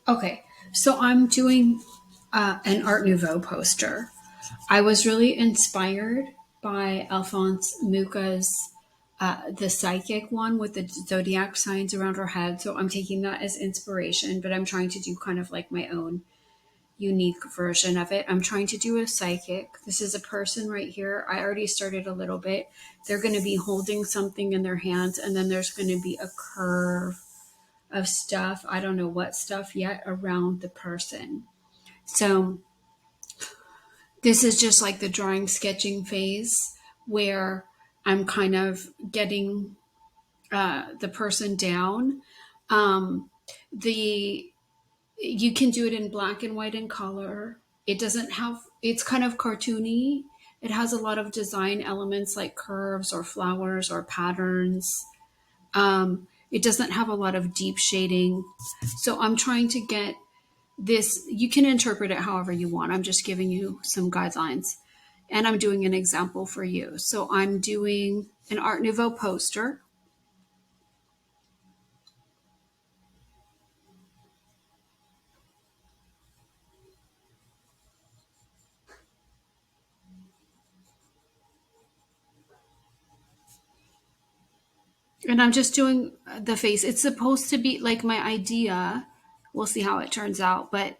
Okay, so I'm doing an Art Nouveau poster. I was really inspired by Alphonse Mucha's the psychic one with the zodiac signs around her head. So I'm taking that as inspiration, but I'm trying to do kind of like my own unique version of it. I'm trying to do a psychic. This is a person right here. I already started a little bit. They're going to be holding something in their hands, and then there's going to be a curve of stuff. I don't know what stuff yet around the person. So this is just like the drawing sketching phase where I'm kind of getting the person down. Um, the You can do it in black and white and color. It doesn't have, it's kind of cartoony. It has a lot of design elements like curves or flowers or patterns. It doesn't have a lot of deep shading. So I'm trying to get this, you can interpret it however you want. I'm just giving you some guidelines. And I'm doing an example for you. So I'm doing an Art Nouveau poster. And I'm just doing the face. It's supposed to be like my idea. We'll see how it turns out. But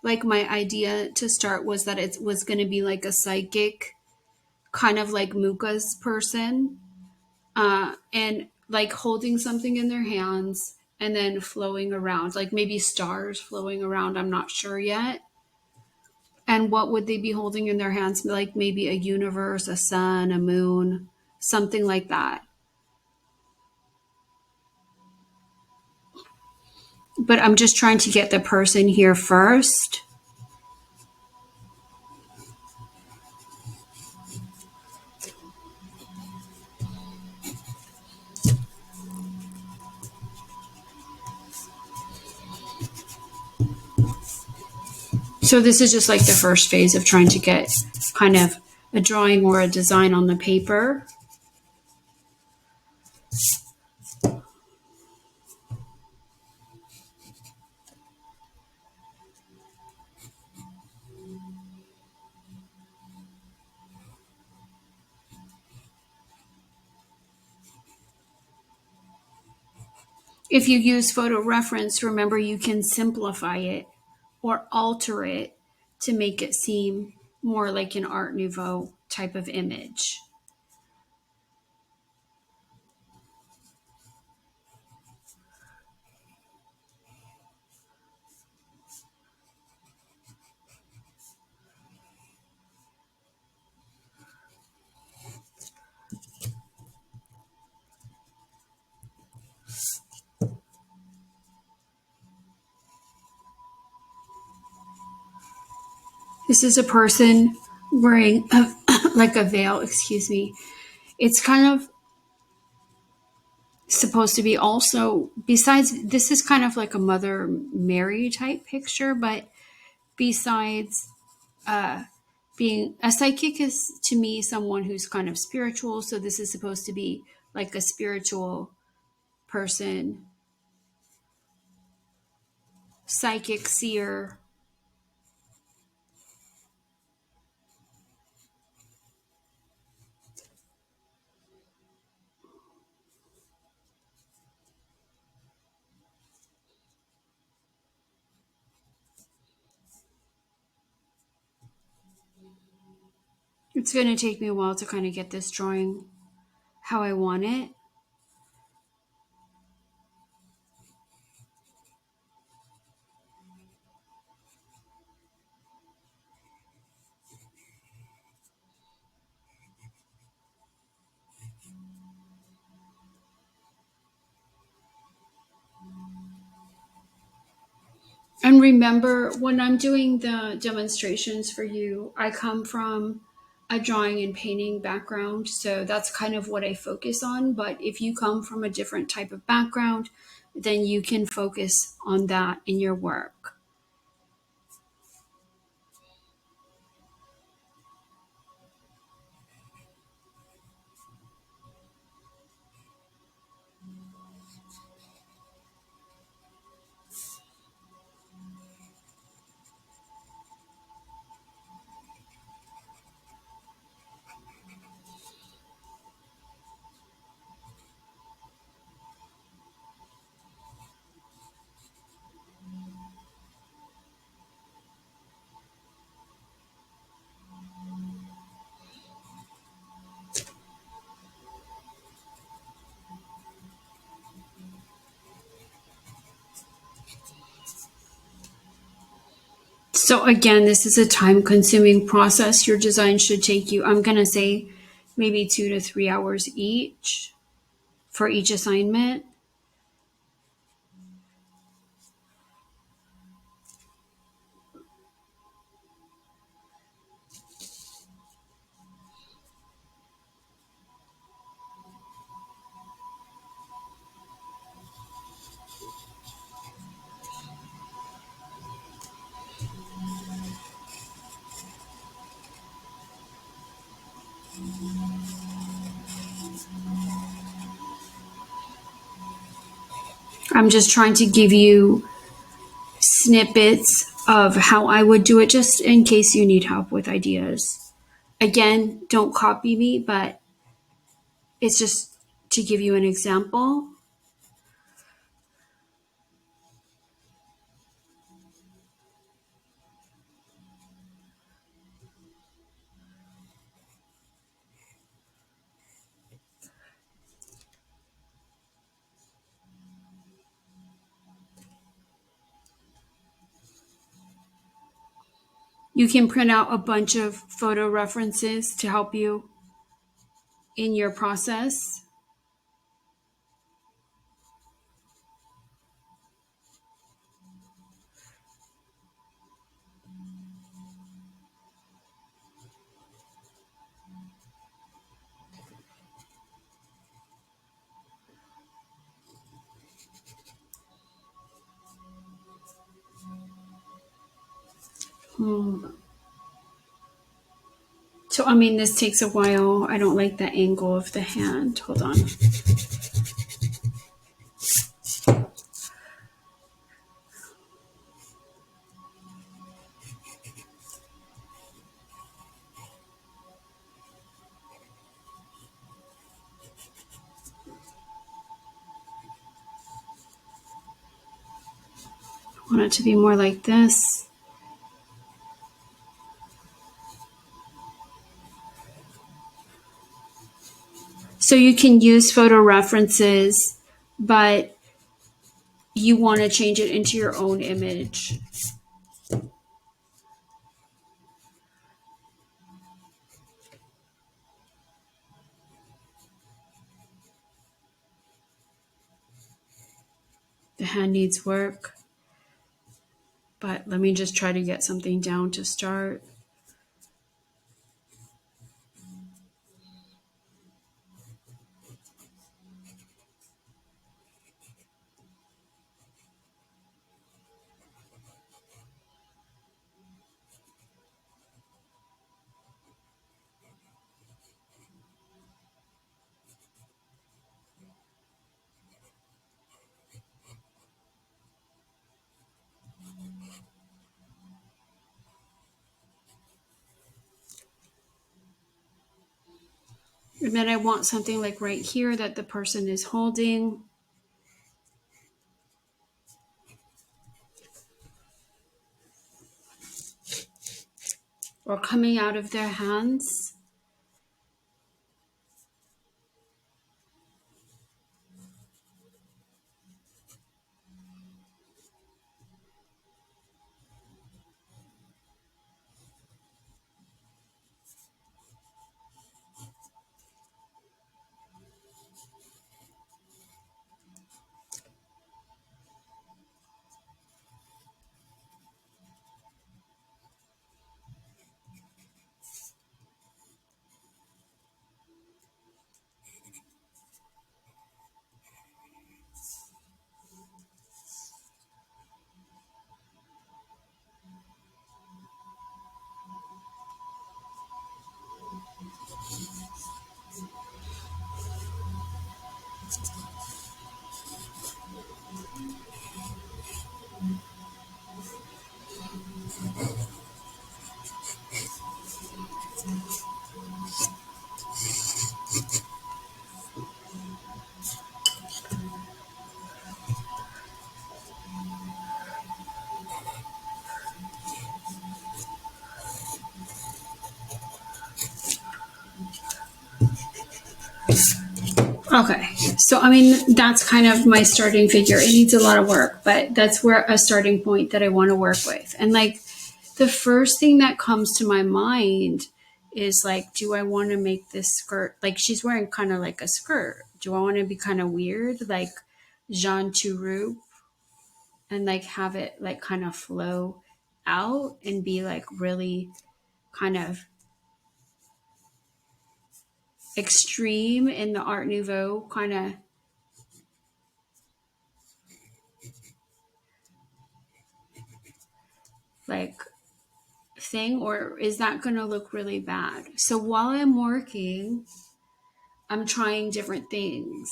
like my idea to start was that it was going to be like a psychic, kind of like Muka's person, and like holding something in their hands and then flowing around, like maybe stars flowing around. I'm not sure yet. And what would they be holding in their hands? Like maybe a universe, a sun, a moon, something like that. But I'm just trying to get the person here first. So this is just like the first phase of trying to get kind of a drawing or a design on the paper. If you use photo reference, remember you can simplify it or alter it to make it seem more like an Art Nouveau type of image. This is a person wearing like a veil, excuse me. It's kind of supposed to be also, besides, this is kind of like a Mother Mary type picture, but besides being a psychic is to me someone who's kind of spiritual. So this is supposed to be like a spiritual person, psychic, seer. It's going to take me a while to kind of get this drawing how I want it. And remember, when I'm doing the demonstrations for you, I come from a drawing and painting background. So that's kind of what I focus on. But if you come from a different type of background, then you can focus on that in your work. So again, this is a time-consuming process. Your design should take you, I'm going to say, maybe 2 to 3 hours each for each assignment. I'm just trying to give you snippets of how I would do it, just in case you need help with ideas. Again, don't copy me, but it's just to give you an example. You can print out a bunch of photo references to help you in your process. So, I mean, this takes a while. I don't like the angle of the hand. Hold on. I want it to be more like this. So you can use photo references, but you want to change it into your own image. The hand needs work, but let me just try to get something down to start. And then I want something like right here that the person is holding. Or coming out of their hands. Okay, so I mean, that's kind of my starting figure. It needs a lot of work, but that's where a starting point that I want to work with. And like, The first thing that comes to my mind is like, do I want to make this skirt, like she's wearing kind of like a skirt. Do I want to be kind of weird, like Jean Touroux, and like have it like kind of flow out and be like really kind of extreme in the Art Nouveau kind of like thing, or is that going to look really bad? So while I'm working, I'm trying different things.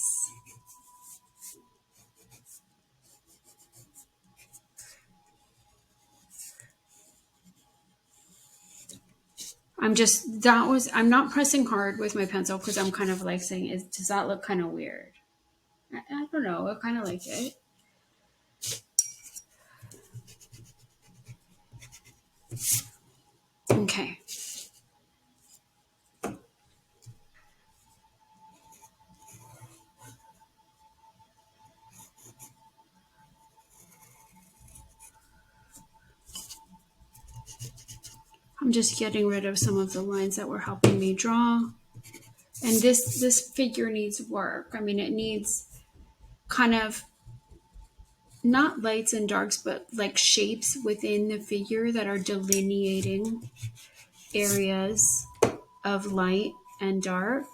I'm not pressing hard with my pencil because I'm kind of like saying, does that look kind of weird? I don't know. I kind of like it. Okay. I'm just getting rid of some of the lines that were helping me draw. And this figure needs work. I mean, it needs kind of not lights and darks, but like shapes within the figure that are delineating areas of light and dark.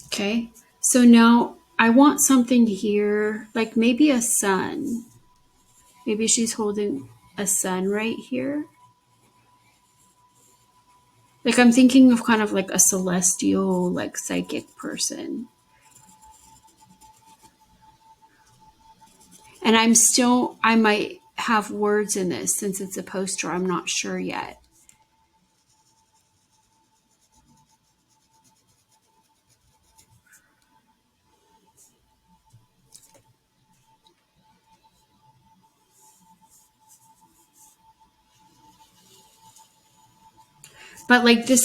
Okay, so now I want something here, like maybe a sun. Maybe she's holding a sun right here. Like I'm thinking of kind of like a celestial, like psychic person. And I might have words in this since it's a poster. I'm not sure yet. But like I'm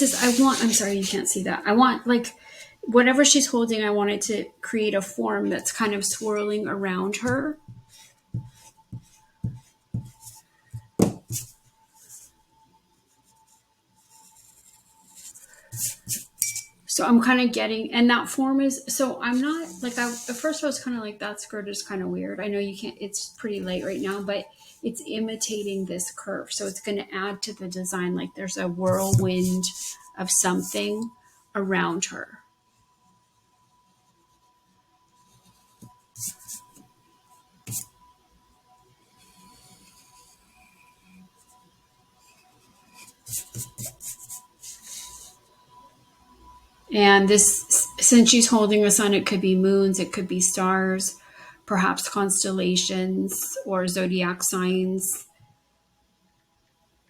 sorry, you can't see that. I want like whatever she's holding, I want it to create a form that's kind of swirling around her. So I'm kind of getting, and that form is, so I'm not like, at first I was kind of like, that skirt is kind of weird. I know you can't, it's pretty late right now, but it's imitating this curve. So it's going to add to the design. Like there's a whirlwind of something around her. And this, since she's holding the sun, it could be moons, it could be stars, perhaps constellations or zodiac signs.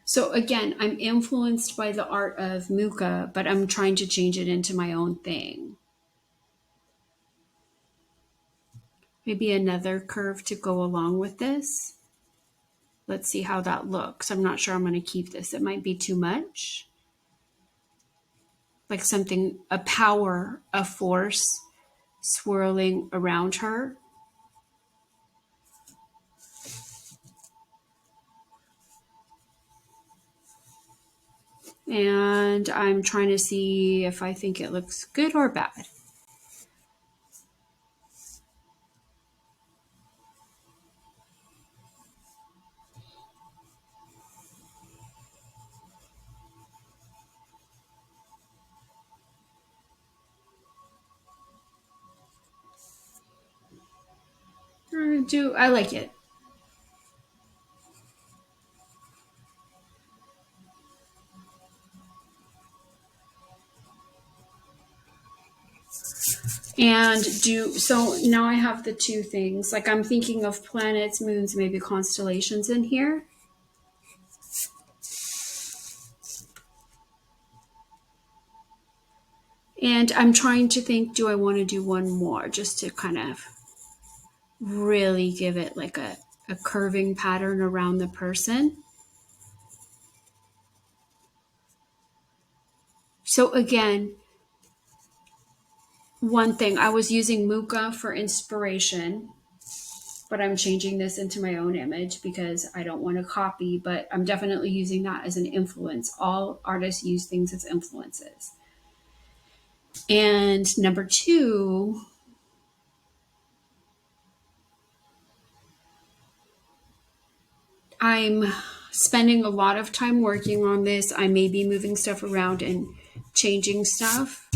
So again, I'm influenced by the art of Muka, but I'm trying to change it into my own thing. Maybe another curve to go along with this. Let's see how that looks. I'm not sure I'm going to keep this. It might be too much. Like something, a power, a force swirling around her. And I'm trying to see if I think it looks good or bad. I like it. So now I have the two things. Like I'm thinking of planets, moons, maybe constellations in here. And I'm trying to think, do I want to do one more just to kind of really give it like a curving pattern around the person? So again, one thing, I was using Muka for inspiration, but I'm changing this into my own image because I don't want to copy, but I'm definitely using that as an influence. All artists use things as influences. And number two, I'm spending a lot of time working on this. I may be moving stuff around and changing stuff.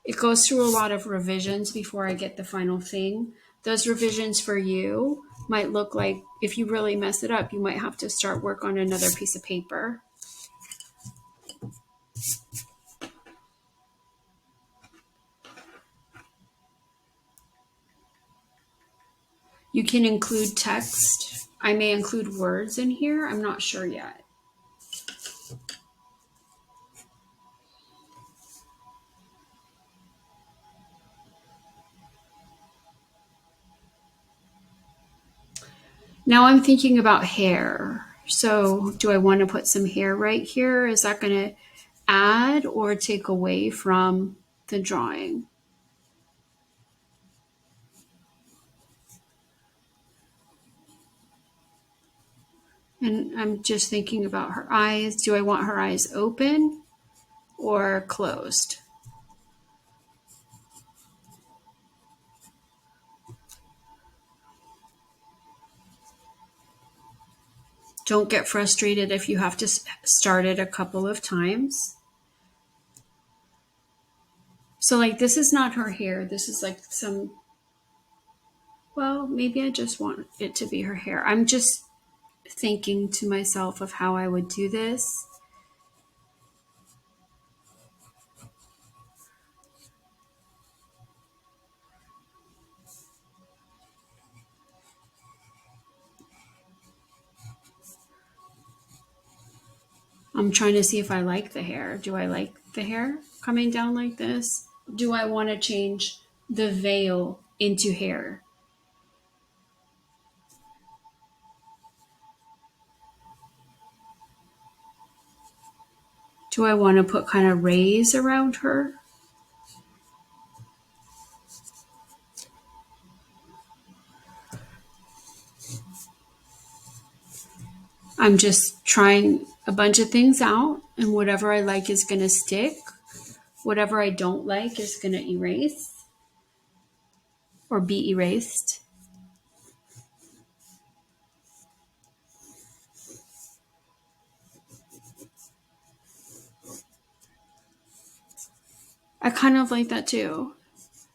It goes through a lot of revisions before I get the final thing. Those revisions for you might look like, if you really mess it up, you might have to start work on another piece of paper. You can include text. I may include words in here. I'm not sure yet. Now I'm thinking about hair. So do I want to put some hair right here? Is that going to add or take away from the drawing? And I'm just thinking about her eyes. Do I want her eyes open or closed? Don't get frustrated if you have to start it a couple of times. So like this is not her hair. This is like some, well, maybe I just want it to be her hair. I'm just thinking to myself of how I would do this. I'm trying to see if I like the hair. Do I like the hair coming down like this? Do I want to change the veil into hair? Do I want to put kind of rays around her? I'm just trying a bunch of things out, and whatever I like is going to stick. Whatever I don't like is going to erase or be erased. I kind of like that too.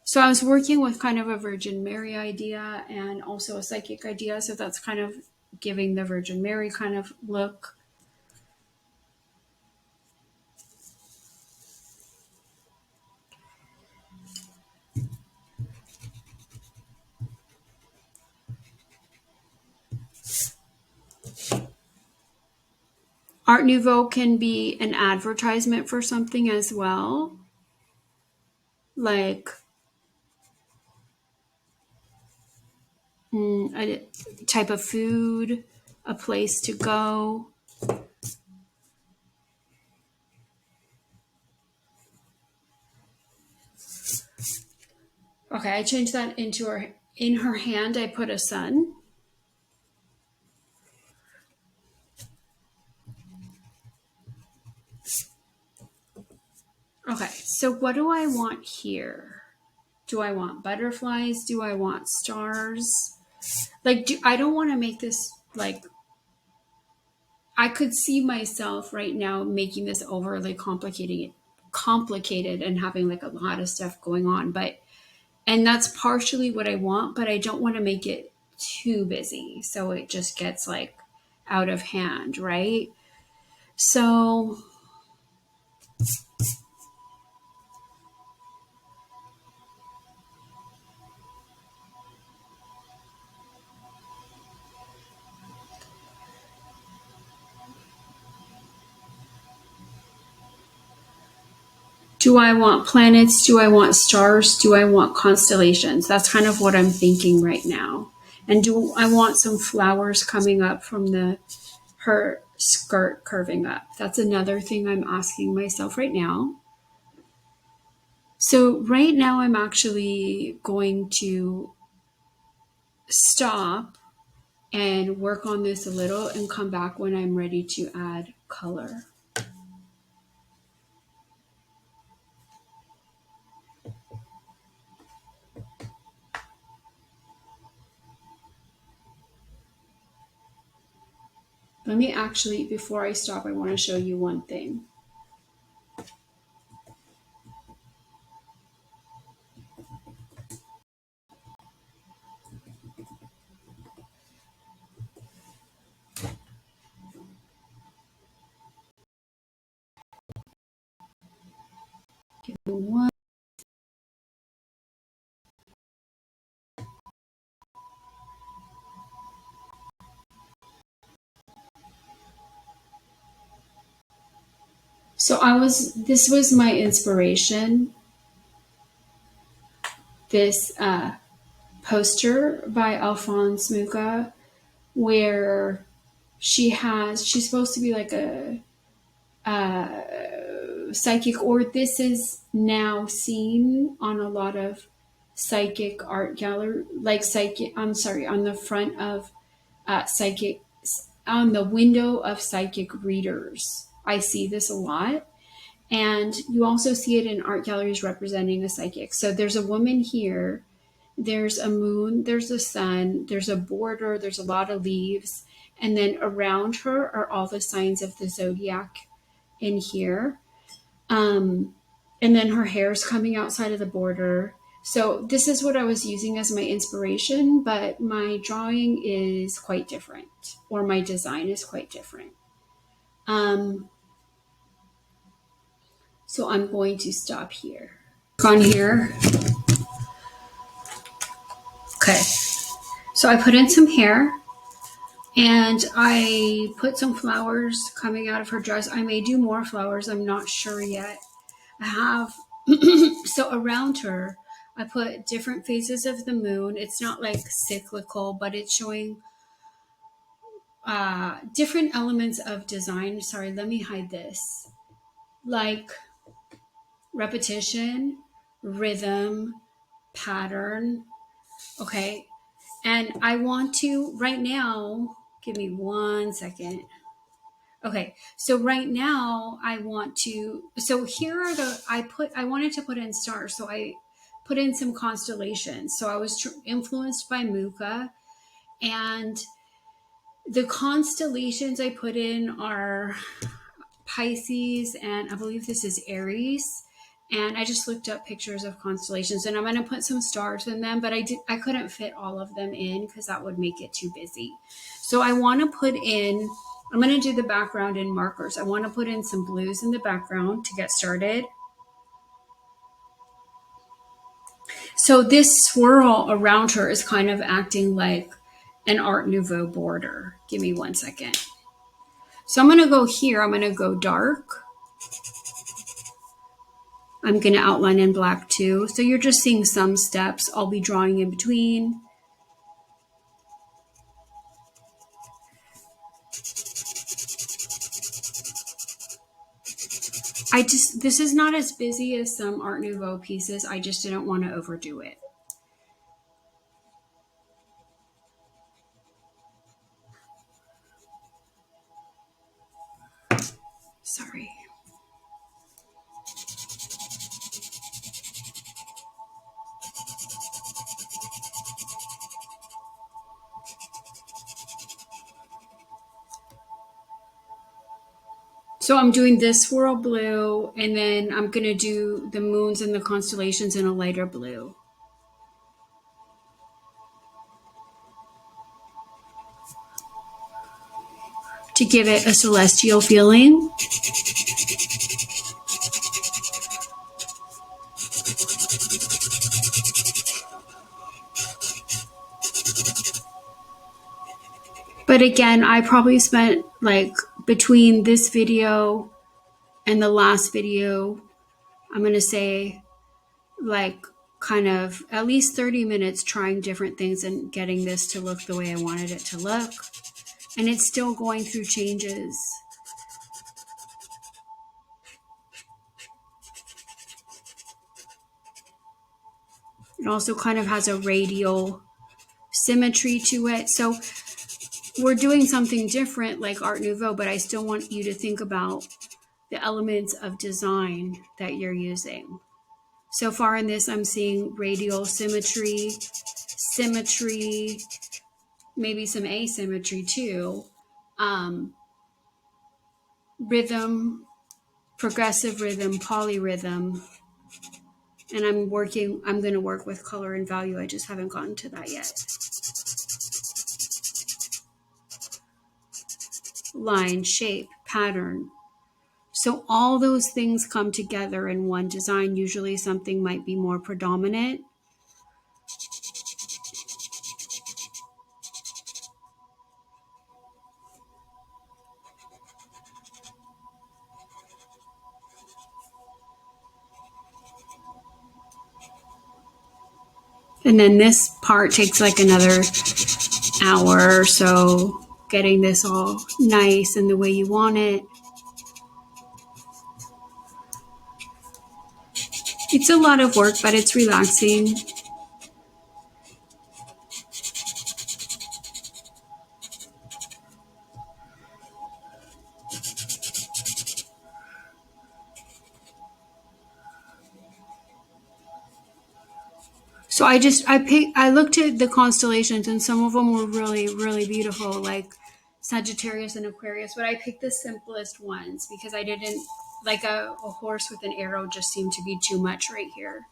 So I was working with kind of a Virgin Mary idea and also a psychic idea. So that's kind of giving the Virgin Mary kind of look. Art Nouveau can be an advertisement for something as well. Like a type of food, a place to go. Okay, I changed that into her. In her hand, I put a sun. Okay, so what do I want here? Do I want butterflies? Do I want stars? Like, I don't want to make this like, I could see myself right now making this overly complicated and having like a lot of stuff going on, and that's partially what I want, but I don't want to make it too busy so it just gets like out of hand, right? So do I want planets? Do I want stars? Do I want constellations? That's kind of what I'm thinking right now. And do I want some flowers coming up from her skirt curving up? That's another thing I'm asking myself right now. So right now I'm actually going to stop and work on this a little and come back when I'm ready to add color. Let me actually, before I stop, I want to show you one thing. Give me one. So this was my inspiration. This poster by Alphonse Mucha, where she's supposed to be like a psychic, or this is now seen on a lot of psychic art gallery, like psychic, I'm sorry, on the front of psychic, on the window of psychic readers. I see this a lot. And you also see it in art galleries representing a psychic. So there's a woman here, there's a moon, there's a sun, there's a border, there's a lot of leaves. And then around her are all the signs of the zodiac in here. And then her hair's coming outside of the border. So this is what I was using as my inspiration, but my drawing is quite different, or my design is quite different. So I'm going to stop here. On here. Okay. So I put in some hair and I put some flowers coming out of her dress. I may do more flowers. I'm not sure yet. I have, so around her, I put different phases of the moon. It's not like cyclical, but it's showing different elements of design. Sorry, let me hide this. Like repetition, rhythm, pattern. Okay. And I want to, right now, give me 1 second. Okay, so right now I want to, so here are I wanted to put in stars, so I put in some constellations. So I was influenced by Mucha, and the constellations I put in are Pisces, and I believe this is Aries. And I just looked up pictures of constellations, and I'm going to put some stars in them, but I couldn't fit all of them in because that would make it too busy. So I want to put in, I'm going to do the background in markers. I want to put in some blues in the background to get started. So this swirl around her is kind of acting like an Art Nouveau border. Give me 1 second. So I'm going to go here. I'm going to go dark. I'm going to outline in black too. So you're just seeing some steps. I'll be drawing in between. This is not as busy as some Art Nouveau pieces. I just didn't want to overdo it. Sorry. So I'm doing this swirl blue, and then I'm going to do the moons and the constellations in a lighter blue. To give it a celestial feeling. But again, I probably spent like between this video and the last video, I'm going to say like kind of at least 30 minutes trying different things and getting this to look the way I wanted it to look. And it's still going through changes. It also kind of has a radial symmetry to it. So we're doing something different like Art Nouveau, but I still want you to think about the elements of design that you're using. So far in this, I'm seeing radial symmetry, maybe some asymmetry too, rhythm, progressive rhythm, polyrhythm, and I'm going to work with color and value. I just haven't gotten to that yet. Line, shape, pattern. So all those things come together in one design. Usually something might be more predominant. And then this part takes like another hour or so, getting this all nice and the way you want it. It's a lot of work, but it's relaxing. So I looked at the constellations and some of them were really, really beautiful, like Sagittarius and Aquarius, but I picked the simplest ones because I didn't like a horse with an arrow just seemed to be too much right here.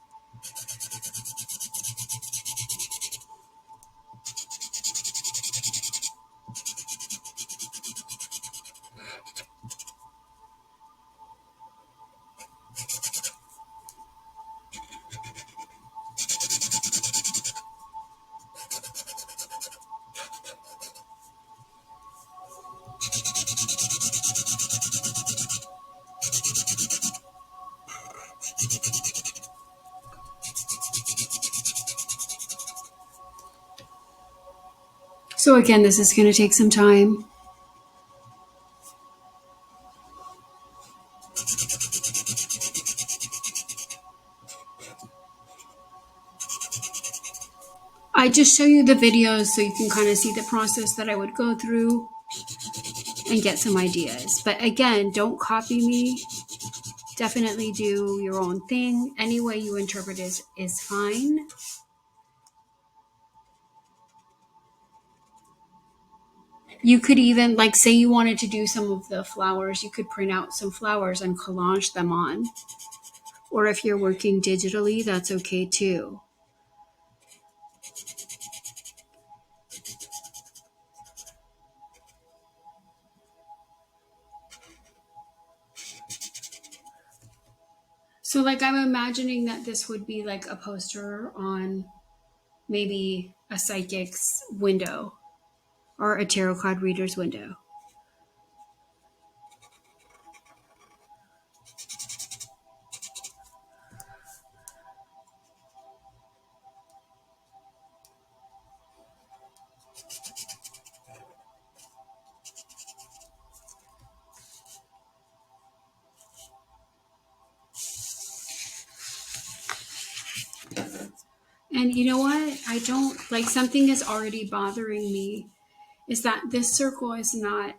So again, this is going to take some time. I just show you the videos so you can kind of see the process that I would go through and get some ideas. But again, don't copy me. Definitely do your own thing. Any way you interpret it is fine. You could even, like, say you wanted to do some of the flowers, you could print out some flowers and collage them on. Or if you're working digitally, that's okay too. So, like, I'm imagining that this would be like a poster on maybe a psychic's window or a tarot card reader's window. And you know what? I don't like something is already bothering me is that this circle is not.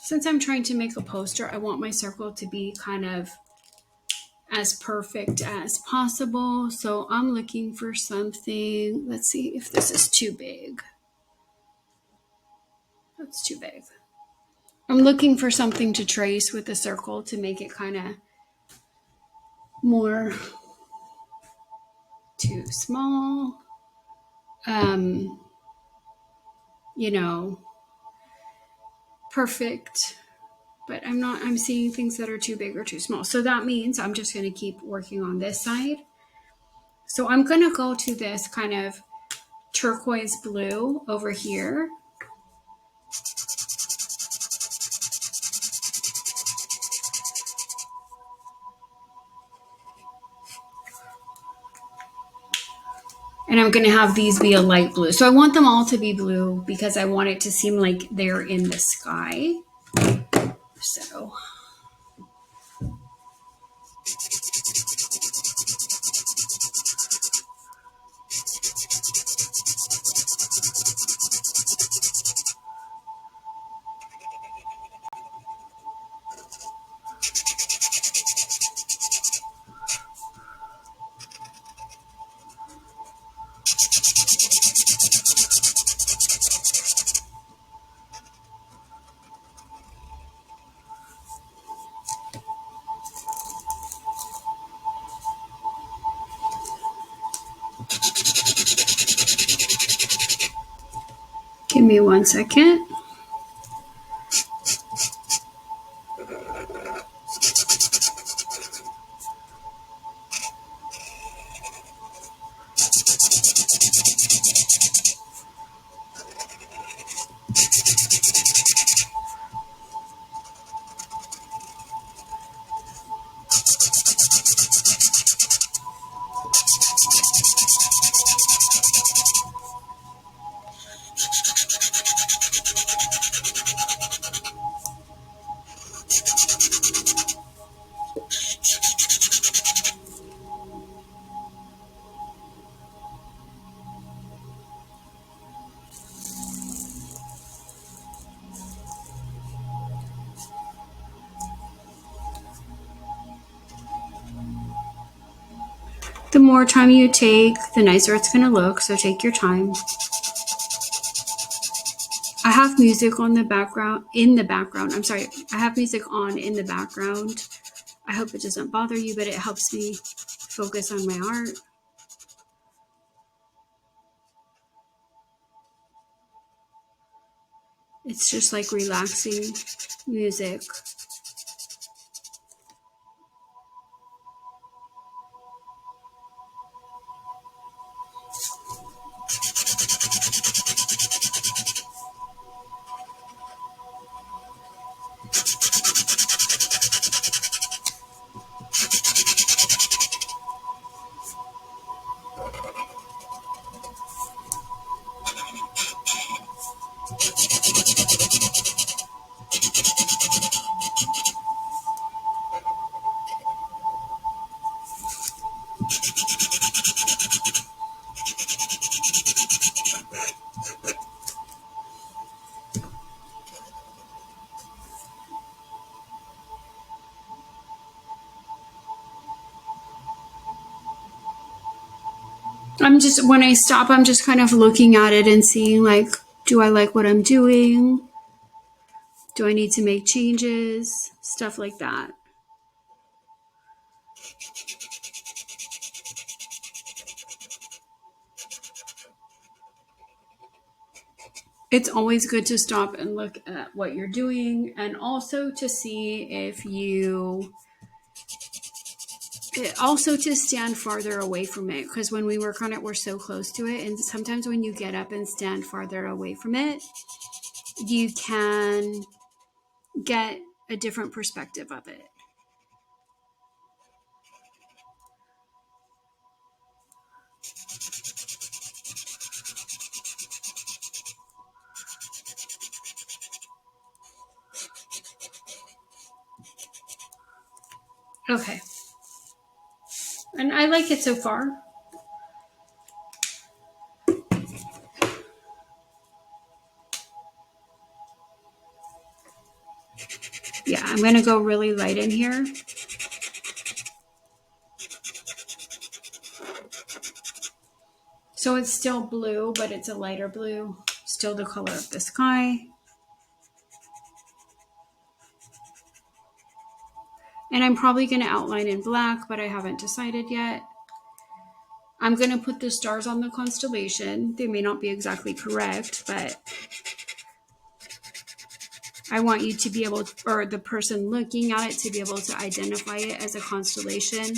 Since I'm trying to make a poster, I want my circle to be kind of as perfect as possible. So I'm looking for something. Let's see if this is too big. That's too big. I'm looking for something to trace with the circle to make it kind of more too small. You know, perfect. But I'm seeing things that are too big or too small. So that means I'm just going to keep working on this side. So I'm going to go to this kind of turquoise blue over here. And I'm going to have these be a light blue. So I want them all to be blue because I want it to seem like they're in the sky. So Give me 1 second. The more time you take, the nicer it's going to look, so take your time. I have music on the background, I'm sorry, I have music on in the background. I hope it doesn't bother you, but it helps me focus on my art. It's just like relaxing music. When I stop, I'm just kind of looking at it and seeing, like, do I like what I'm doing? Do I need to make changes? Stuff like that. It's always good to stop and look at what you're doing, and also to see if also to stand farther away from it, because when we work on it, we're so close to it, and sometimes when you get up and stand farther away from it, you can get a different perspective of it. Okay. And I like it so far. Yeah, I'm going to go really light in here. So it's still blue, but it's a lighter blue. Still the color of the sky. And I'm probably going to outline in black, but I haven't decided yet. I'm going to put the stars on the constellation. They may not be exactly correct, but I want you to be able to, or the person looking at it, to be able to identify it as a constellation.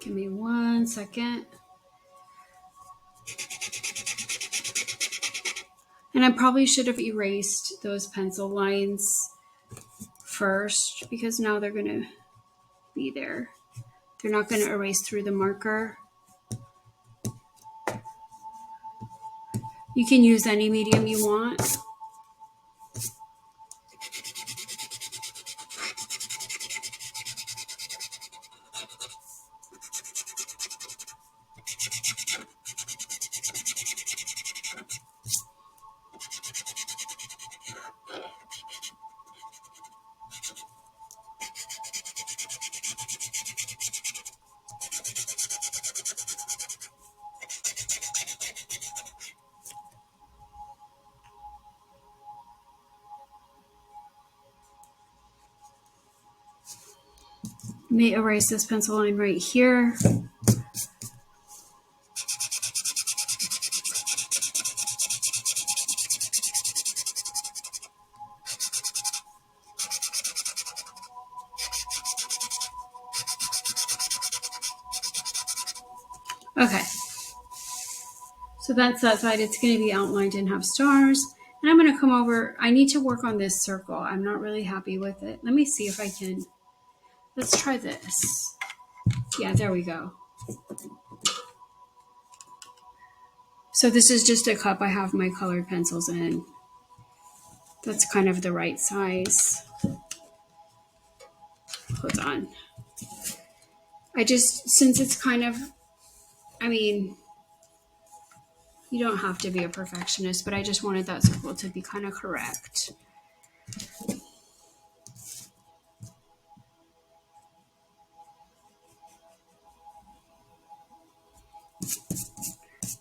Give me 1 second. And I probably should have erased those pencil lines first, because now they're going to be there. They're not going to erase through the marker. You can use any medium you want. Let me erase this pencil line right here. Okay. So that's that side. It's going to be outlined and have stars. And I'm going to come over. I need to work on this circle. I'm not really happy with it. Let me see if I can. Let's try this. Yeah, there we go. So this is just a cup I have my colored pencils in. That's kind of the right size. Hold on. Since it's kind of, I mean, you don't have to be a perfectionist, but I just wanted that circle to be kind of correct.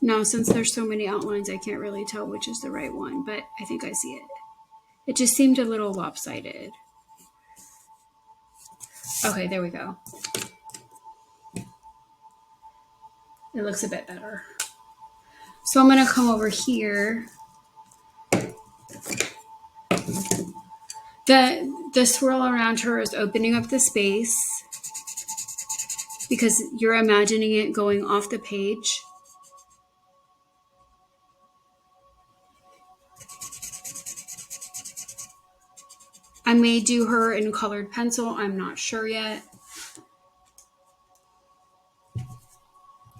Now, since there's so many outlines, I can't really tell which is the right one, but I think I see it. It just seemed a little lopsided. Okay, there we go. It looks a bit better. So I'm going to come over here. The swirl around her is opening up the space because you're imagining it going off the page. I may do her in colored pencil. I'm not sure yet.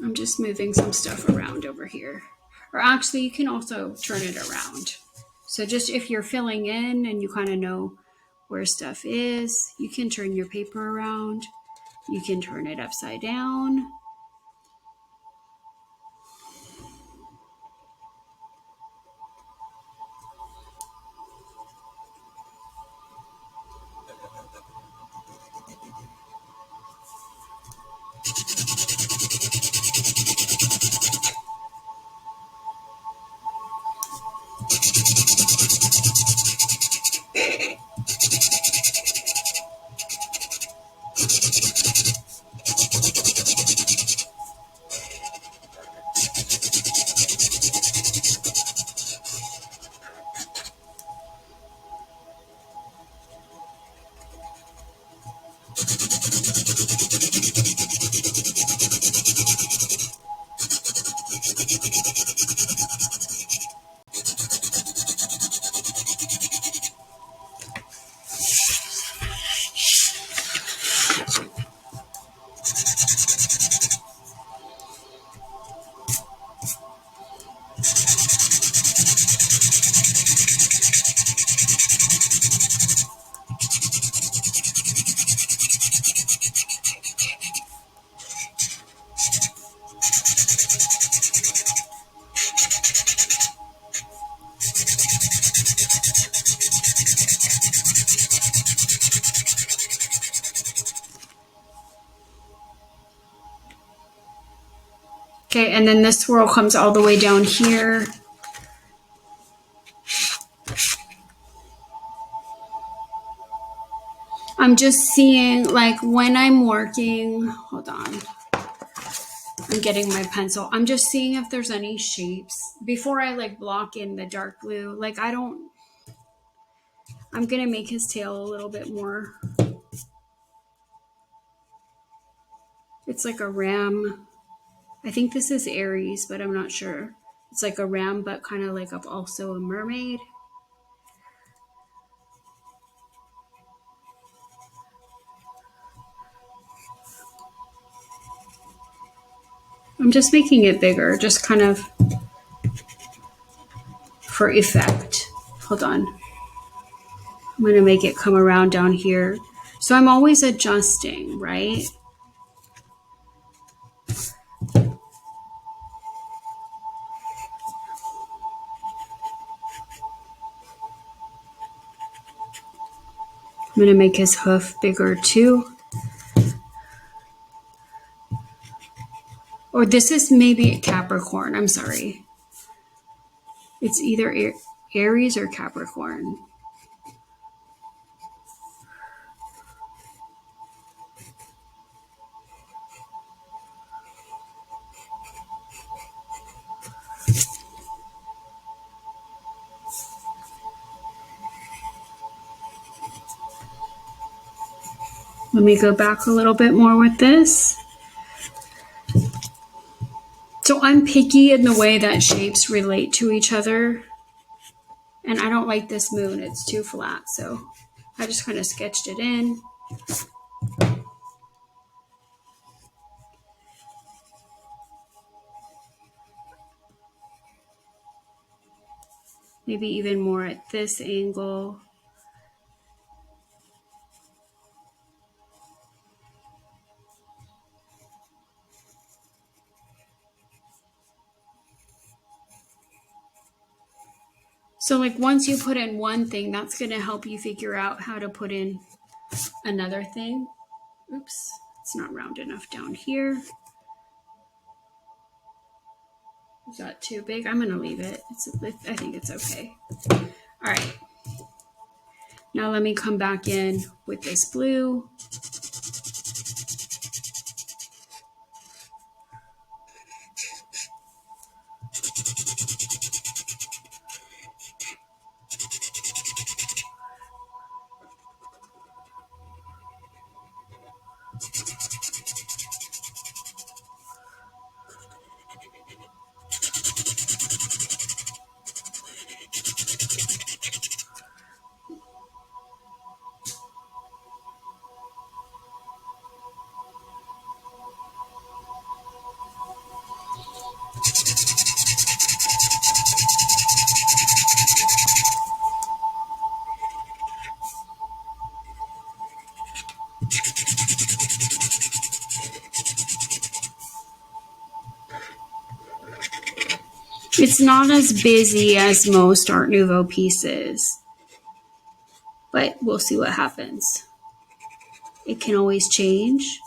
I'm just moving some stuff around over here. Or actually, you can also turn it around. So just if you're filling in and you kind of know where stuff is, you can turn your paper around. You can turn it upside down. Okay, and then this swirl comes all the way down here. I'm just seeing, like, when I'm working, hold on. I'm getting my pencil. I'm just seeing if there's any shapes before I like block in the dark blue. Like I'm going to make his tail a little bit more. It's like a ram. I think this is Aries, but I'm not sure. It's like a ram, but kind of like also a mermaid. I'm just making it bigger, just kind of for effect. Hold on. I'm going to make it come around down here. So I'm always adjusting, right? I'm going to make his hoof bigger too. Or this is maybe a Capricorn. I'm sorry. It's either Aries or Capricorn. Let me go back a little bit more with this. So I'm picky in the way that shapes relate to each other. And I don't like this moon, it's too flat. So I just kind of sketched it in. Maybe even more at this angle. So like once you put in one thing, that's going to help you figure out how to put in another thing. Oops, it's not round enough down here. Is that too big? I'm going to leave it. I think it's okay. All right. Now let me come back in with this blue. It's not as busy as most Art Nouveau pieces, but we'll see what happens. It can always change.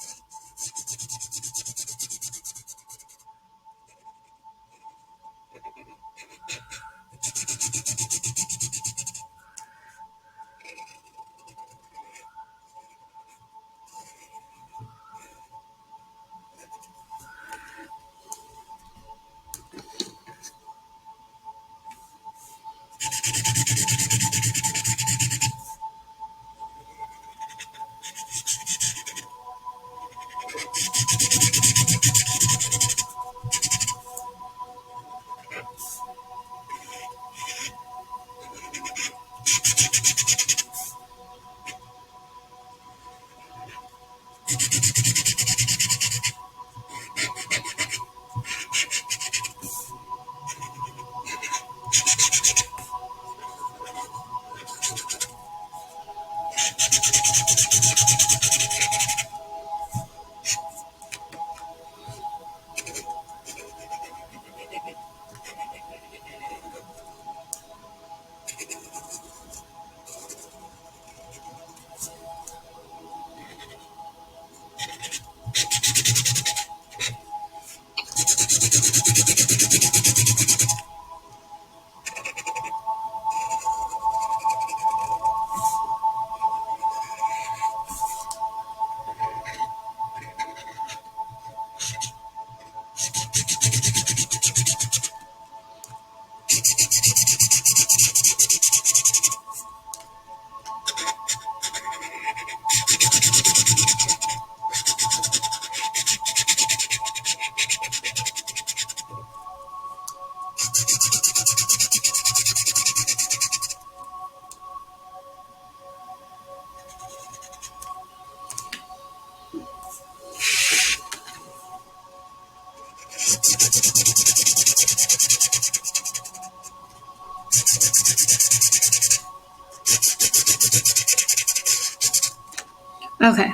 Okay,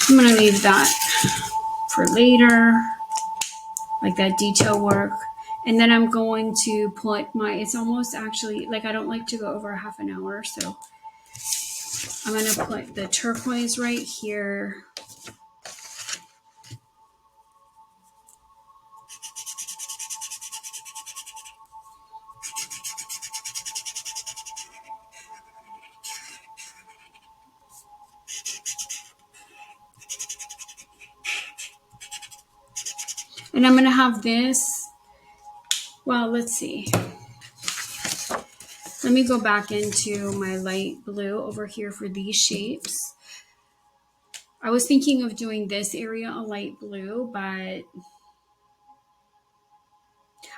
I'm gonna leave that for later, like that detail work. And then I'm going to put it's almost actually, like I don't like to go over a half an hour, so I'm gonna put the turquoise right here. And I'm going to have this, well, let's see. Let me go back into my light blue over here for these shapes. I was thinking of doing this area a light blue, but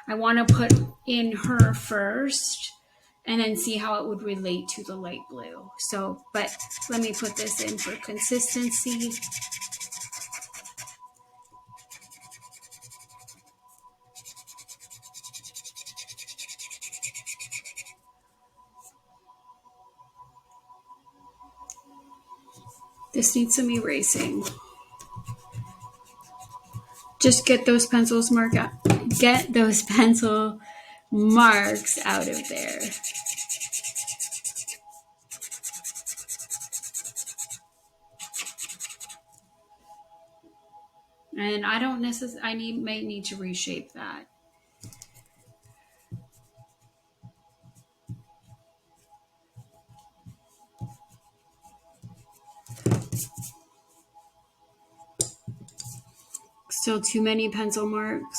I want to put in her first and then see how it would relate to the light blue. So, but let me put this in for consistency. This needs some erasing. Just get those pencils get those pencil marks out of there. And I don't necessarily, might need to reshape that. Still too many pencil marks.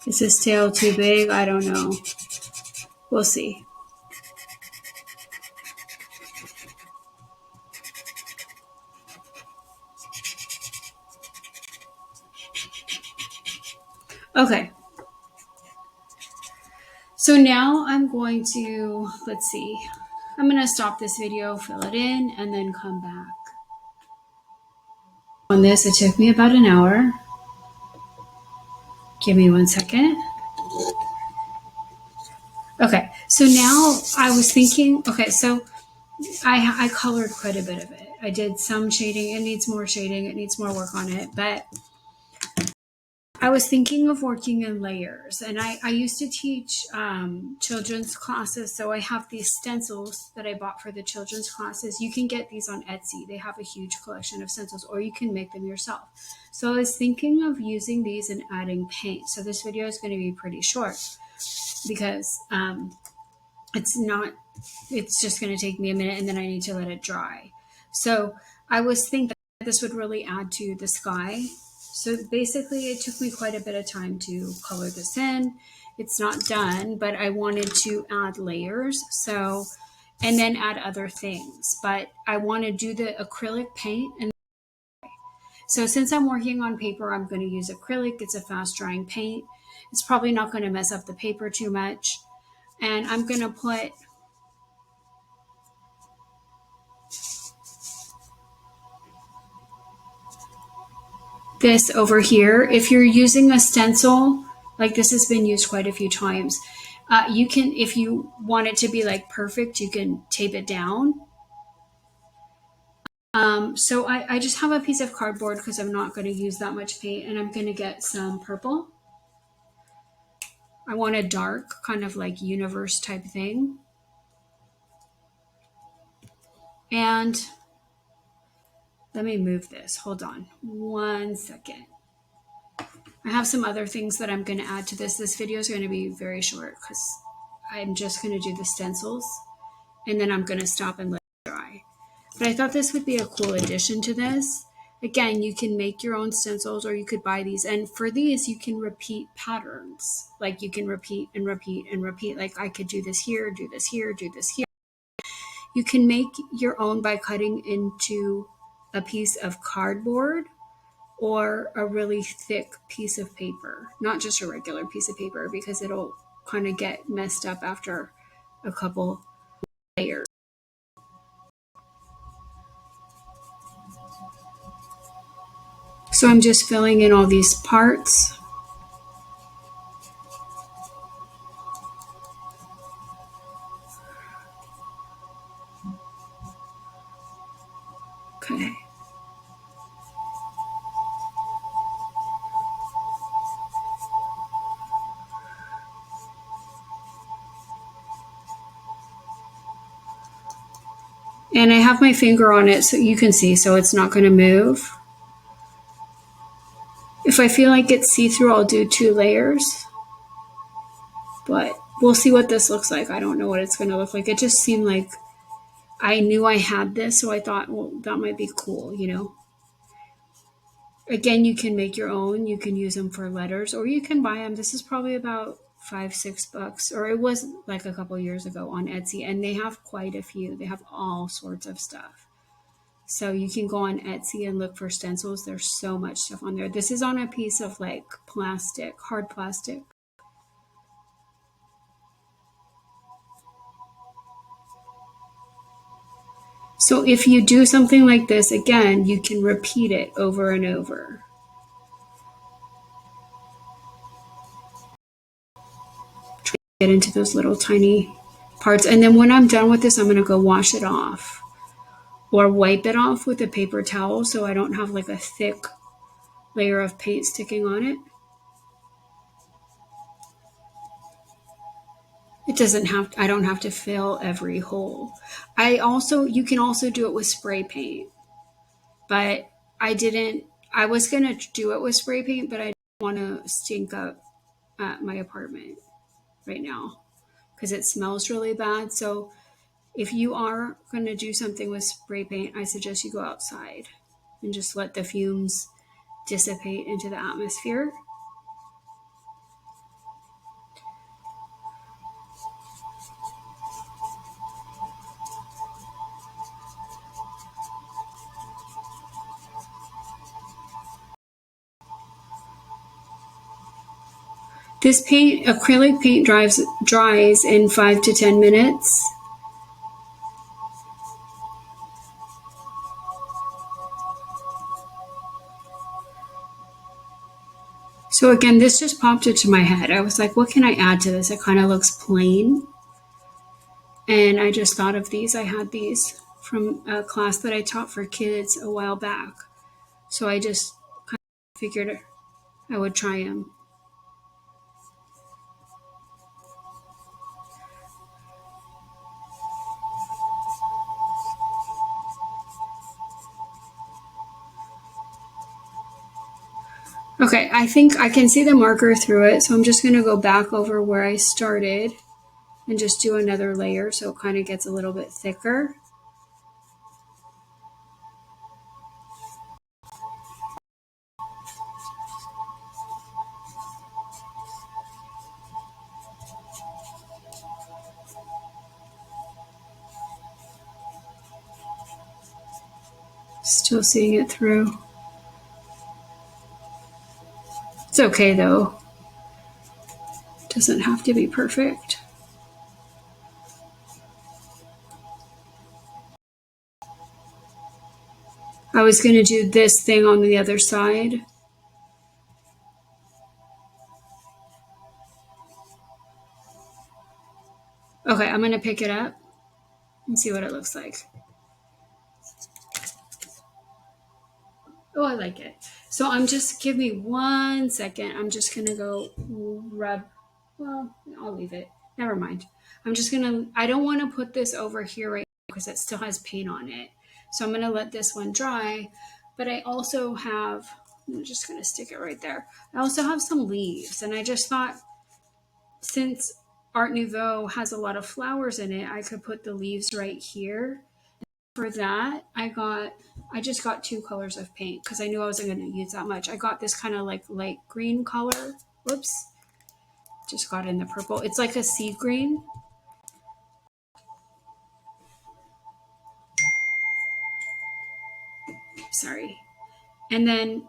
Is this tail too big? I don't know. We'll see. Okay. So now I'm going to, let's see. I'm going to stop this video, fill it in, and then come back. On this, it took me about an hour. Give me 1 second. Okay, so now I was thinking, okay, so I colored quite a bit of it. I did some shading. It needs more shading. It needs more work on it. But I was thinking of working in layers. And I used to teach children's classes. So I have these stencils that I bought for the children's classes. You can get these on Etsy. They have a huge collection of stencils, or you can make them yourself. So I was thinking of using these and adding paint. So this video is going to be pretty short because it's just going to take me a minute and then I need to let it dry. So I was thinking that this would really add to the sky. So basically it took me quite a bit of time to color this in. It's not done, but I wanted to add layers. So, and then add other things, but I want to do the acrylic paint. And so since I'm working on paper, I'm going to use acrylic. It's a fast drying paint. It's probably not going to mess up the paper too much. And I'm going to put this over here. If you're using a stencil, like this has been used quite a few times, you can, if you want it to be like perfect, you can tape it down. So I just have a piece of cardboard because I'm not going to use that much paint, and I'm going to get some purple. I want a dark kind of like universe type thing. And let me move this. Hold on 1 second. I have some other things that I'm going to add to this. This video is going to be very short because I'm just going to do the stencils and then I'm going to stop and let it dry. But I thought this would be a cool addition to this. Again, you can make your own stencils or you could buy these. And for these, you can repeat patterns. Like you can repeat and repeat and repeat. Like I could do this here, do this here, do this here. You can make your own by cutting into a piece of cardboard or a really thick piece of paper, not just a regular piece of paper, because it'll kind of get messed up after a couple layers. So I'm just filling in all these parts. Okay. And I have my finger on it so you can see, so it's not going to move. If I feel like it's see-through, I'll do 2 layers. But we'll see what this looks like. I don't know what it's going to look like. It just seemed like I knew I had this, so I thought, well, that might be cool, you know. Again, you can make your own. You can use them for letters, or you can buy them. This is probably about $5-6, or it was like a couple years ago on Etsy, and they have quite a few. They have all sorts of stuff. So you can go on Etsy and look for stencils. There's so much stuff on there. This is on a piece of like plastic, hard plastic. So if you do something like this, again, you can repeat it over and over. Try to get into those little tiny parts. And then when I'm done with this, I'm going to go wash it off or wipe it off with a paper towel so I don't have like a thick layer of paint sticking on it. It doesn't have, I don't have to fill every hole. You can also do it with spray paint, but I was going to do it with spray paint, but I don't want to stink up my apartment right now because it smells really bad. So if you are going to do something with spray paint, I suggest you go outside and just let the fumes dissipate into the atmosphere. This paint, acrylic paint, dries in 5 to 10 minutes. So again, this just popped into my head. I was like, what can I add to this? It kind of looks plain. And I just thought of these. I had these from a class that I taught for kids a while back. So I just kind of figured I would try them. Okay, I think I can see the marker through it, so I'm just going to go back over where I started and just do another layer so it kind of gets a little bit thicker. Still seeing it through. It's okay though. It doesn't have to be perfect. I was going to do this thing on the other side. Okay, I'm going to pick it up and see what it looks like. Oh, I like it. So give me 1 second. I'm just going to go rub. Well, I'll leave it. Never mind. I don't want to put this over here right now because it still has paint on it. So I'm going to let this one dry. But I'm just going to stick it right there. I also have some leaves. And I just thought, since Art Nouveau has a lot of flowers in it, I could put the leaves right here. For that, I just got 2 colors of paint because I knew I wasn't going to use that much. I got this kind of like light green color. Whoops. Just got in the purple. It's like a sea green. Sorry. And then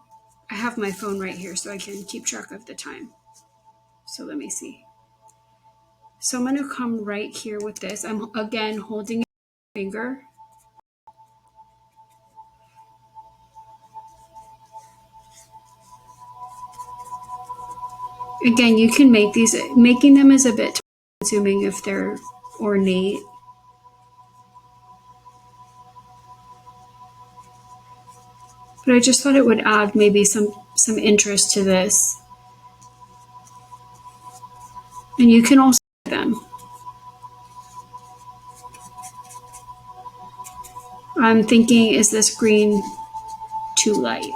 I have my phone right here so I can keep track of the time. So let me see. So I'm going to come right here with this. I'm again holding my finger. Again, you can making them is a bit consuming if they're ornate. But I just thought it would add maybe some interest to this. And you can also do them. I'm thinking, is this green too light?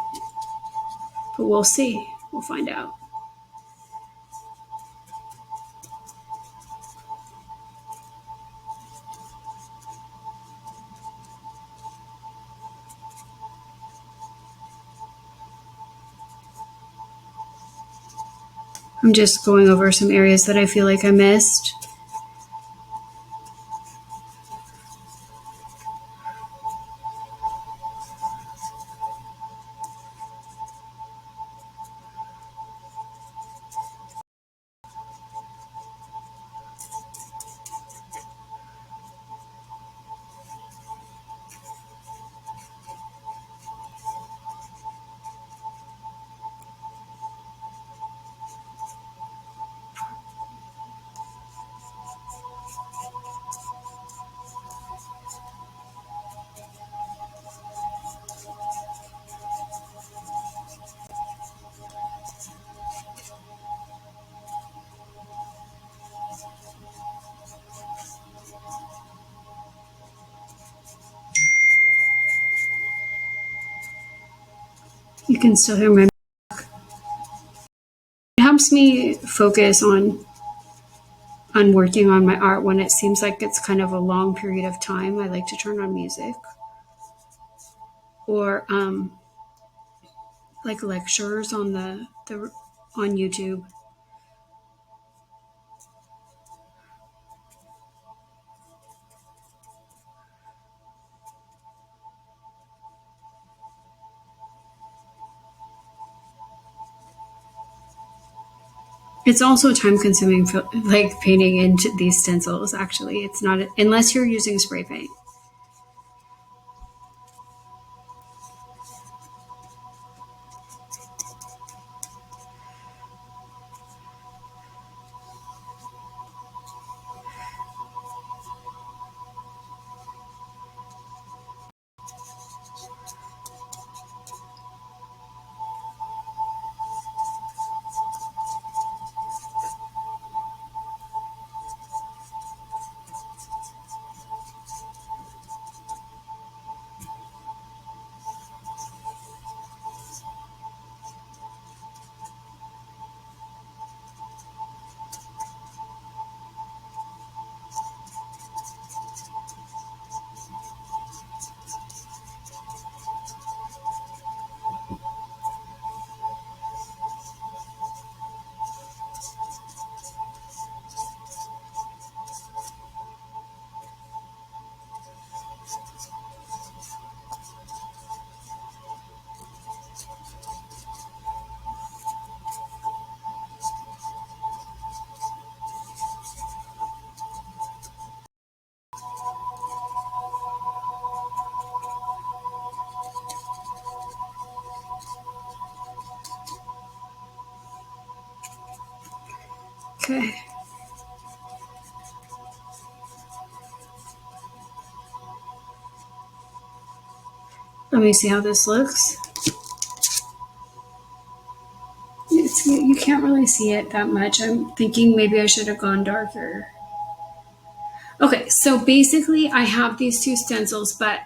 But we'll see. We'll find out. I'm just going over some areas that I feel like I missed. You can still hear my. It helps me focus on working on my art when it seems like it's kind of a long period of time. I like to turn on music or like lectures on the on YouTube. It's also time consuming, like painting into these stencils. Actually, it's not unless you're using spray paint. Okay. Let me see how this looks. You can't really see it that much. I'm thinking maybe I should have gone darker. Okay, so basically I have these two stencils, but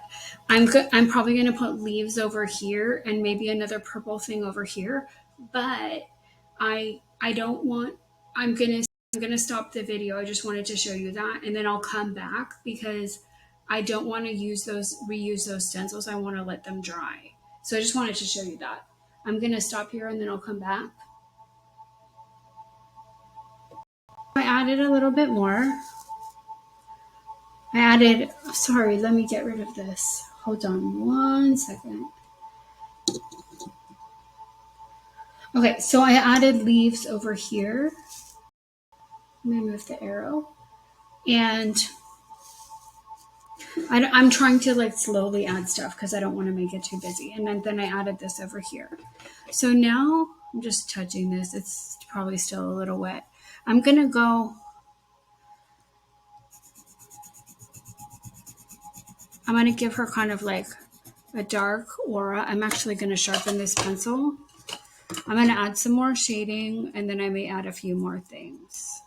I'm probably going to put leaves over here and maybe another purple thing over here, but I don't want I'm going to stop the video. I just wanted to show you that and then I'll come back because I don't want to reuse those stencils. I want to let them dry. So I just wanted to show you that. I'm going to stop here and then I'll come back. I added a little bit more. Sorry, let me get rid of this. Hold on 1 second. Okay, so I added leaves over here. Let me move the arrow. And I'm trying to like slowly add stuff because I don't want to make it too busy. And then I added this over here. So now I'm just touching this. It's probably still a little wet. I'm going to give her kind of like a dark aura. I'm actually going to sharpen this pencil. I'm going to add some more shading and then I may add a few more things.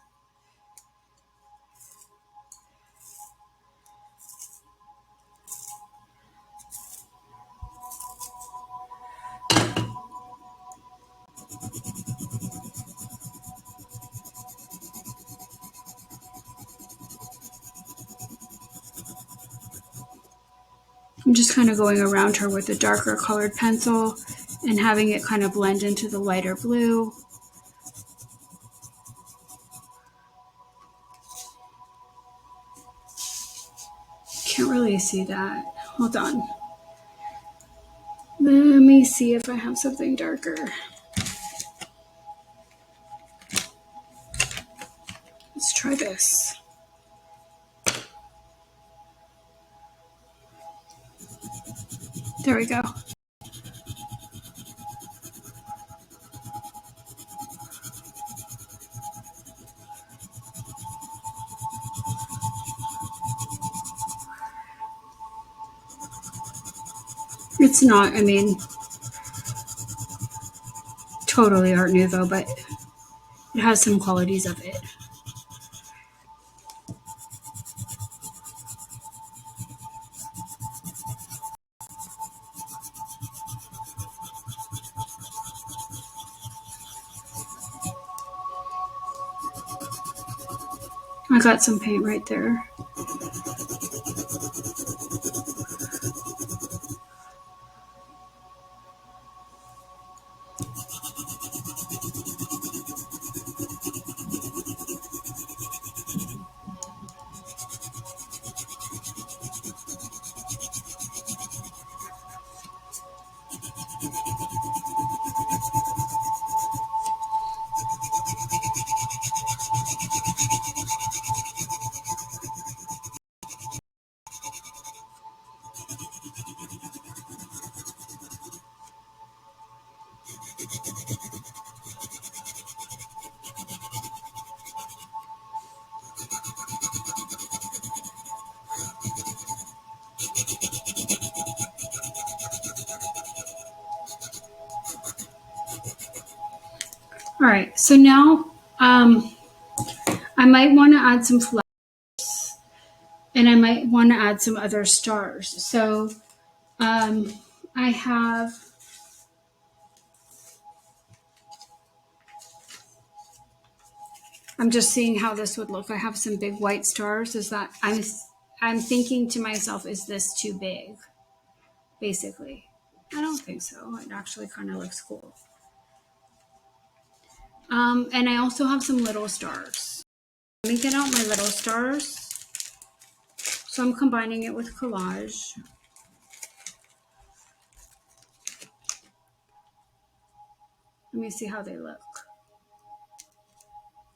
I'm just kind of going around her with a darker colored pencil and having it kind of blend into the lighter blue. Can't really see that. Hold on. Let me see if I have something darker. Let's try this. There we go. It's not, I mean, totally Art Nouveau, but it has some qualities of it. I got some paint right there. All right, so now I might want to add some flowers and I might want to add some other stars. So I have, I'm just seeing how this would look. I have some big white stars. Is that, I'm thinking to myself, is this too big? Basically. I don't think so. It actually kind of looks cool. And I also have some little stars. Let me get out my little stars. So I'm combining it with collage. Let me see how they look.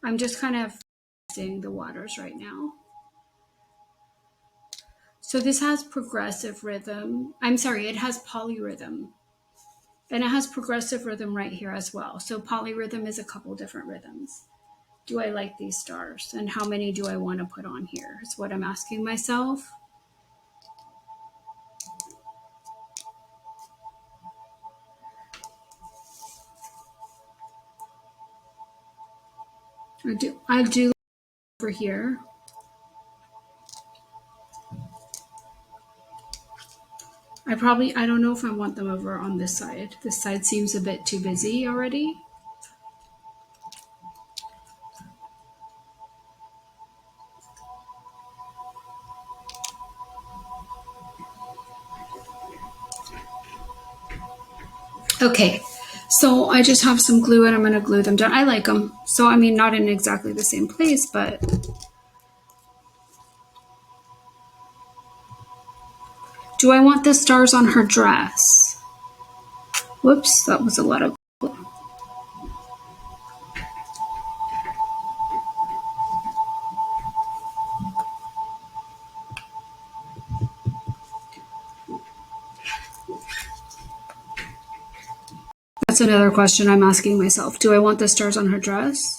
I'm just kind of seeing the waters right now. So this has progressive rhythm. I'm sorry, it has polyrhythm. And it has progressive rhythm right here as well. So polyrhythm is a couple different rhythms. Do I like these stars? And how many do I want to put on here? Is what I'm asking myself. I do over here. I don't know if I want them over on this side. This side seems a bit too busy already. Okay, so I just have some glue and I'm going to glue them down. I like them. So, I mean, not in exactly the same place, but do I want the stars on her dress? Whoops, that was a lot of glue. That's another question I'm asking myself. Do I want the stars on her dress?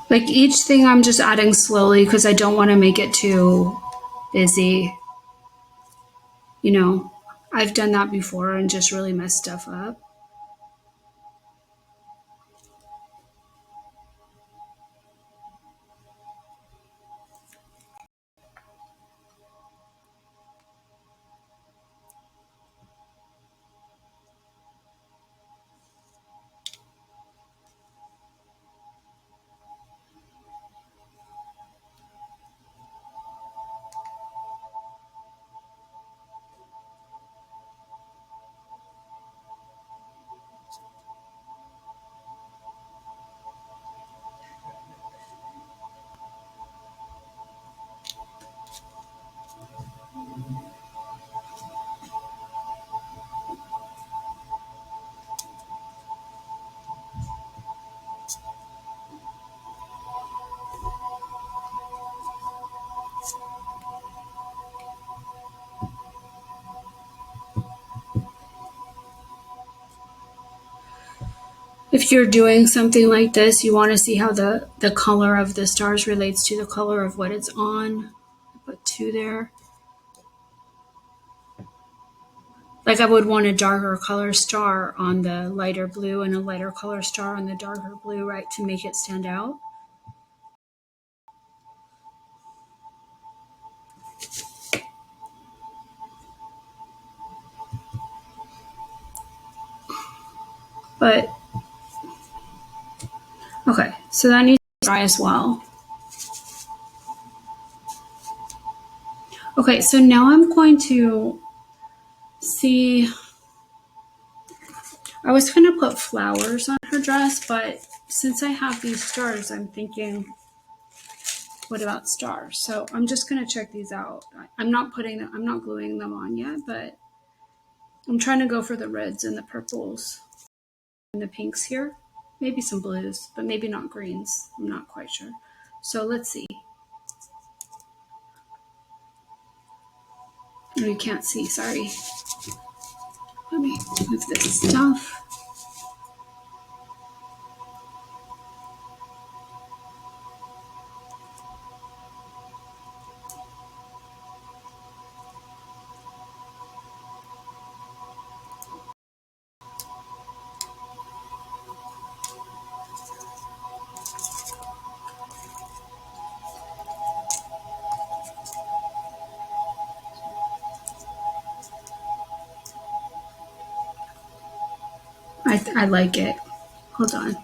Like each thing I'm just adding slowly because I don't want to make it too busy. You know, I've done that before and just really messed stuff up. If you're doing something like this, you want to see how the color of the stars relates to the color of what it's on. Put two there. Like I would want a darker color star on the lighter blue and a lighter color star on the darker blue, right, to make it stand out. But, okay, so that needs to dry as well. Okay, so now I'm going to see, I was going to put flowers on her dress, but since I have these stars, I'm thinking, what about stars? So I'm just going to check these out. I'm not gluing them on yet, but I'm trying to go for the reds and the purples and the pinks here. Maybe some blues, but maybe not greens. I'm not quite sure. So let's see. Oh, you can't see, sorry. Let me move this stuff. I like it. Hold on.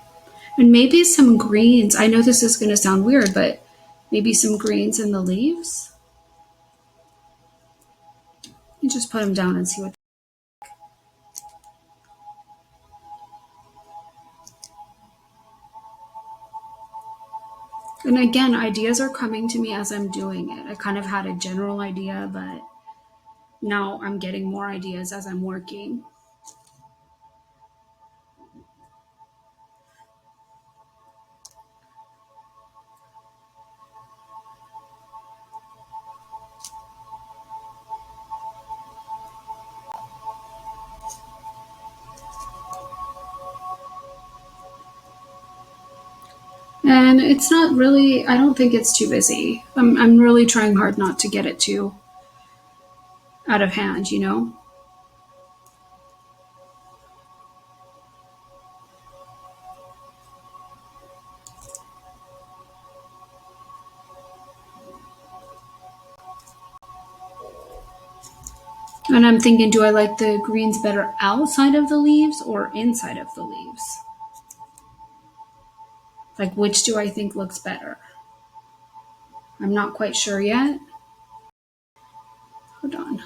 And maybe some greens. I know this is going to sound weird, but maybe some greens in the leaves. You just put them down and see what. And again, ideas are coming to me as I'm doing it. I kind of had a general idea, but now I'm getting more ideas as I'm working. And it's not really, I don't think it's too busy. I'm really trying hard not to get it too out of hand, you know? And I'm thinking, do I like the greens better outside of the leaves or inside of the leaves? Like, which do I think looks better? I'm not quite sure yet. Hold on.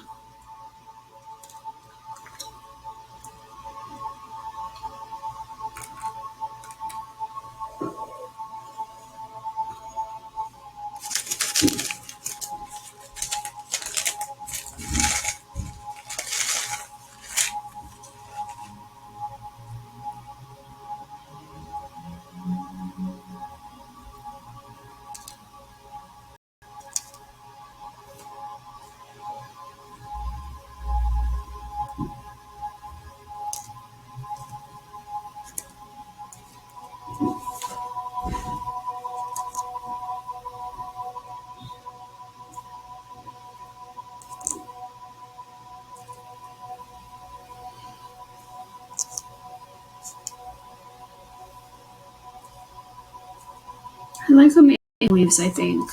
I like them in leaves, I think.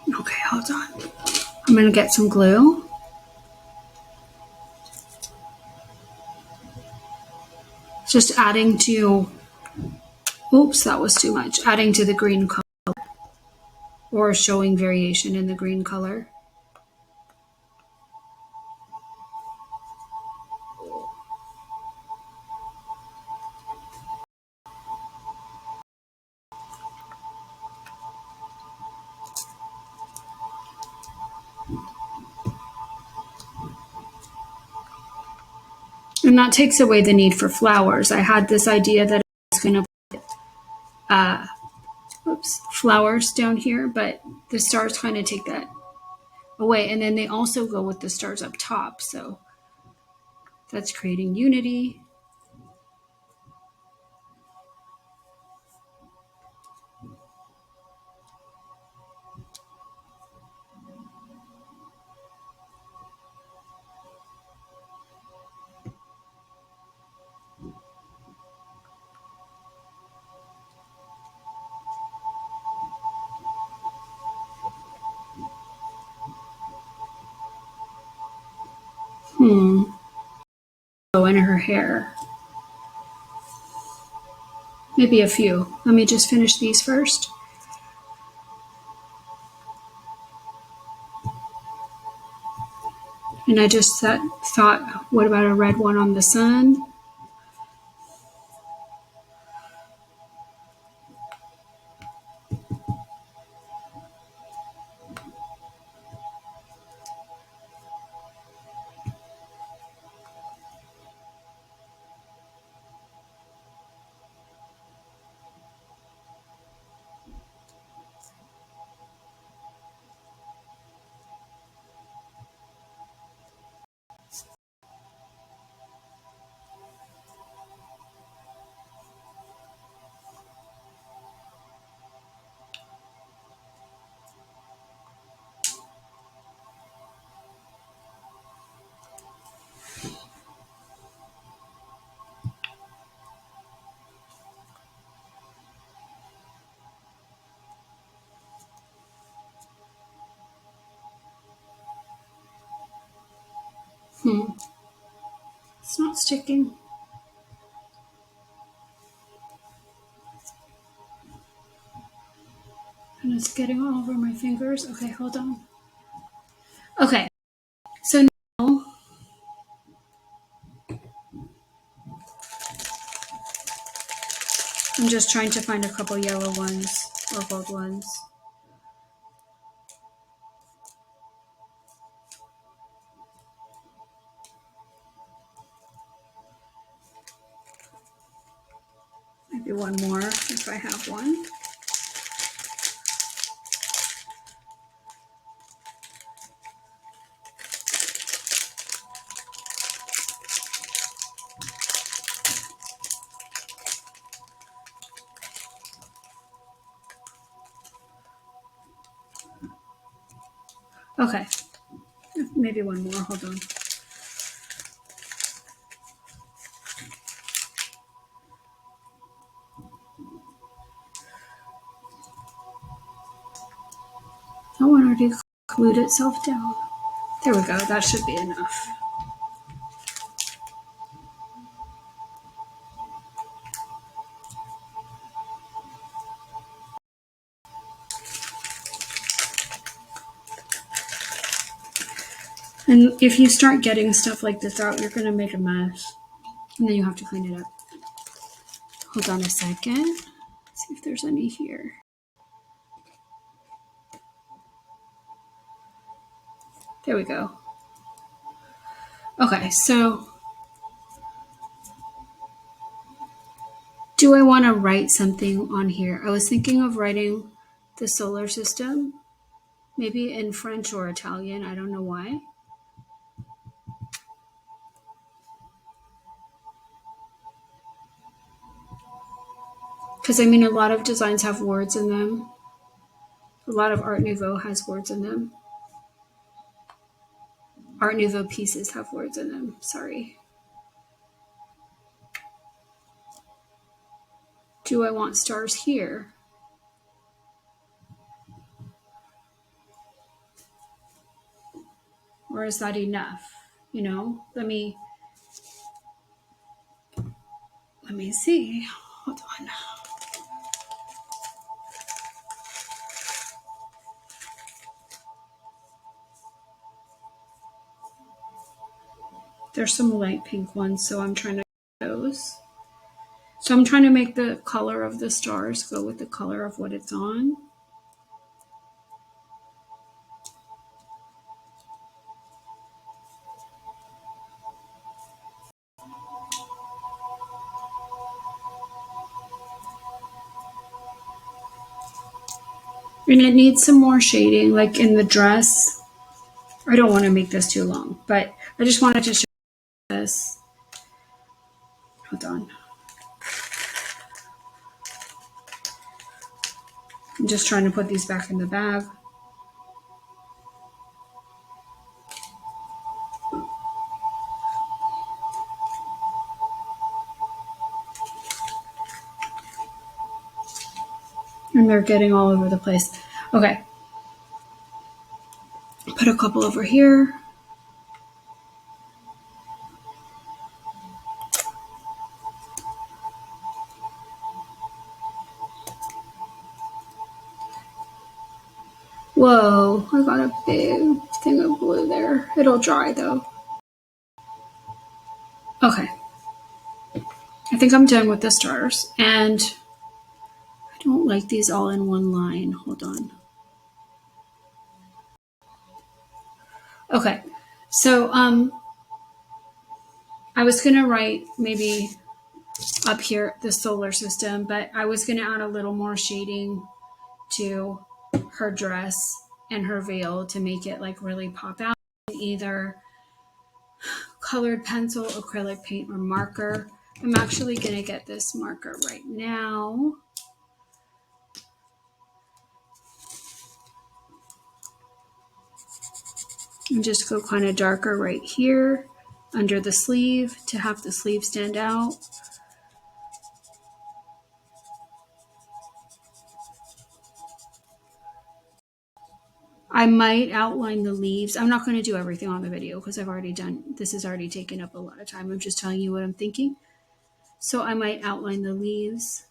Okay, hold on. I'm going to get some glue. Just adding to, oops, that was too much. Adding to the green color or showing variation in the green color. And that takes away the need for flowers. I had this idea that I was going to put flowers down here, but the stars kind of take that away. And then they also go with the stars up top. So that's creating unity. Oh, in her hair. Maybe a few. Let me just finish these first. And I just thought, what about a red one on the sun? It's not sticking. And it's getting all over my fingers. Okay, hold on. Okay, so now I'm just trying to find a couple yellow ones or gold ones. Maybe one more if I have one. Okay, maybe one more. Hold on. That one already glued itself down. There we go. That should be enough. And if you start getting stuff like this out, you're going to make a mess. And then you have to clean it up. Hold on a second. See if there's any here. There we go. Okay, so do I want to write something on here? I was thinking of writing the solar system, maybe in French or Italian. I don't know why. Because I mean, a lot of designs have words in them. A lot of Art Nouveau has words in them. Art Nouveau pieces have words in them. Sorry. Do I want stars here? Or is that enough? You know, let me see. Hold on. There's some light pink ones, so I'm trying to those. So I'm trying to make the color of the stars go with the color of what it's on. And it needs some more shading, like in the dress. I don't want to make this too long, but I just wanted to show this. Hold on. I'm just trying to put these back in the bag. And they're getting all over the place. Okay. Put a couple over here. Whoa, I got a big thing of blue there. It'll dry though. Okay. I think I'm done with the stars. And I don't like these all in one line. Hold on. Okay. So I was gonna write maybe up here the solar system, but I was gonna add a little more shading to her dress and her veil to make it like really pop out. Either colored pencil, acrylic paint, or marker. I'm actually gonna get this marker right now. And just go kind of darker right here under the sleeve to have the sleeve stand out. I might outline the leaves. I'm not going to do everything on the video because I've already done, this has already taken up a lot of time. I'm just telling you what I'm thinking. So I might outline the leaves.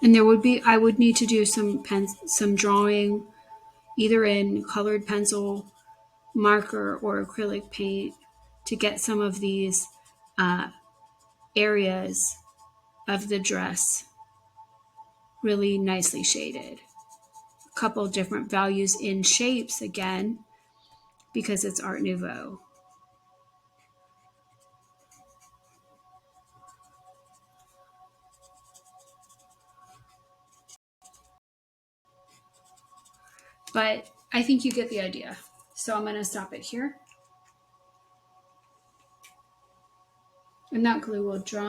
And there would be, I would need to do some drawing either in colored pencil, marker, or acrylic paint to get some of these areas of the dress really nicely shaded. A couple different values in shapes again, because it's Art Nouveau. But I think you get the idea. So I'm going to stop it here. And that glue will dry.